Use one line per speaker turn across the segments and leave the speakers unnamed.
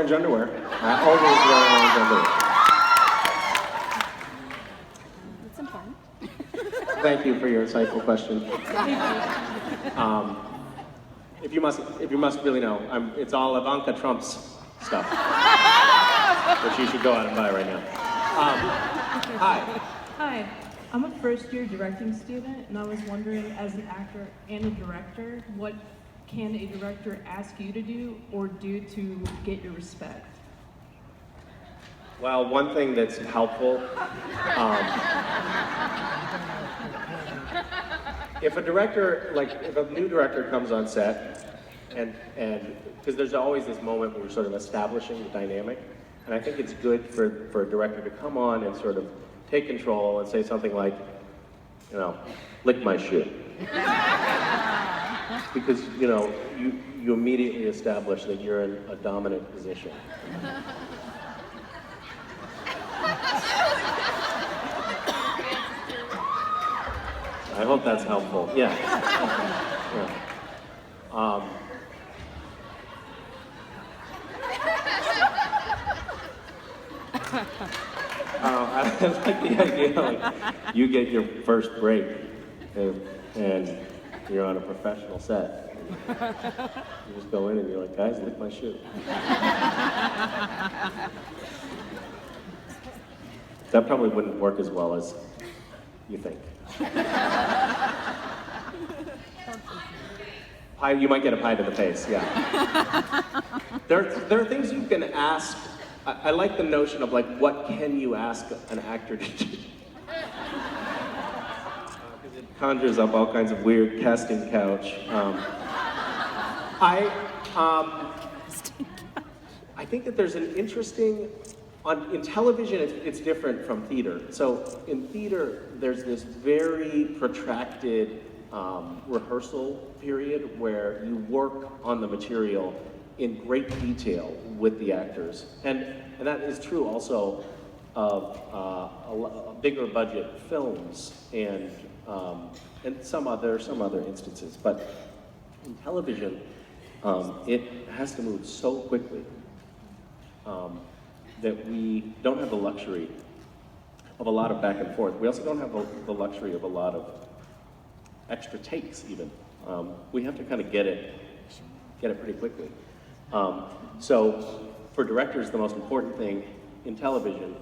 orange underwear. I always wear orange underwear.
That's important.
Thank you for your insightful question. If you must really know, it's all Ivanka Trump's stuff, which you should go out and buy right now. Hi.
Hi, I'm a first-year directing student, and I was wondering, as an actor and a director, what can a director ask you to do or do to get your respect?
Well, one thing that's helpful, if a new director comes on set, and because there's always this moment where we're sort of establishing the dynamic, and I think it's good for a director to come on and sort of take control and say something like, you know, lick my shoe. Because, you know, you immediately establish that you're in a dominant position. I hope that's helpful. Yeah. I like the idea, like, you get your first break, and you're on a professional set. You just go in and you're like, guys, lick my shoe. That probably wouldn't work as well as you think. Pie, you might get a pie to the face, yeah. There are things you can ask. I like the notion of, like, what can you ask an actor to do? Because it conjures up all kinds of weird casting couch. I think that there's an interesting, in television it's different from theater. So in theater, there's this very protracted rehearsal period where you work on the material in great detail with the actors, and that is true also of bigger budget films and some other instances. But in television, it has to move so quickly that we don't have the luxury of a lot of back and forth. We also don't have the luxury of a lot of extra takes even. We have to kind of get it pretty quickly. So for directors, the most important thing in television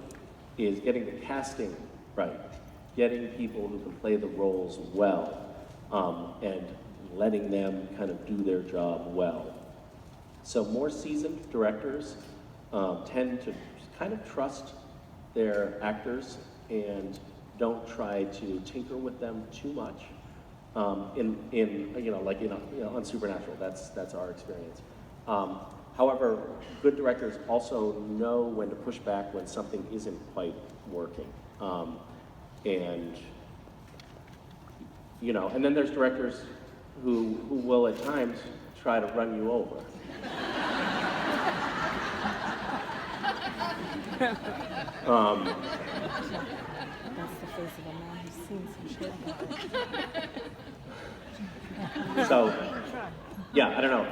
is getting the casting right, getting people who can play the roles well, and letting them kind of do their job well. So more seasoned directors tend to kind of trust their actors and don't try to tinker with them too much. On Supernatural, that's our experience. However, good directors also know when to push back when something isn't quite working. And then there's directors who will at times try to run you over.
That's the face of a man who's seen some shit.
So, yeah, I don't know.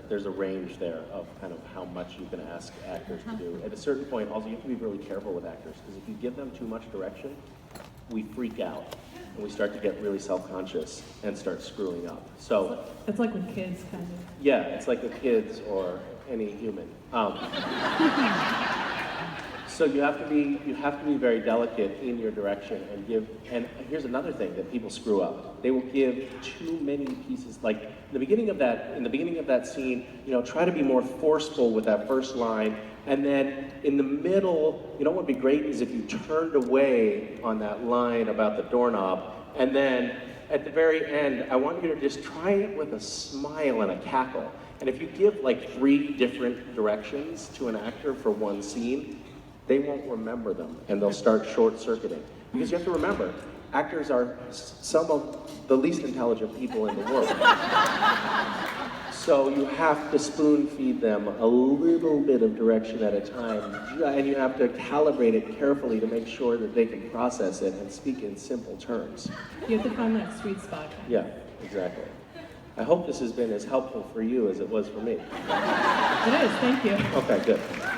There's a range there of kind of how much you can ask actors to do. At a certain point, also you have to be really careful with actors, because if you give them too much direction, we freak out and we start to get really self-conscious and start screwing up. So
It's like with kids, kind of.
yeah, it's like with kids or any human. So you have to be very delicate in your direction and give. And here's another thing that people screw up: they will give too many pieces. Like in the beginning of that scene, try to be more forceful with that first line, and then in the middle, what would be great is if you turned away on that line about the doorknob, and then at the very end, I want you to just try it with a smile and a cackle. And if you give like 3 different directions to an actor for one scene, they won't remember them, and they'll start short-circuiting. Because you have to remember, actors are some of the least intelligent people in the world. So you have to spoon-feed them a little bit of direction at a time, and you have to calibrate it carefully to make sure that they can process it and speak in simple terms.
You have to find that sweet spot.
Yeah, exactly. I hope this has been as helpful for you as it was for me.
It is, thank you.
Okay, good.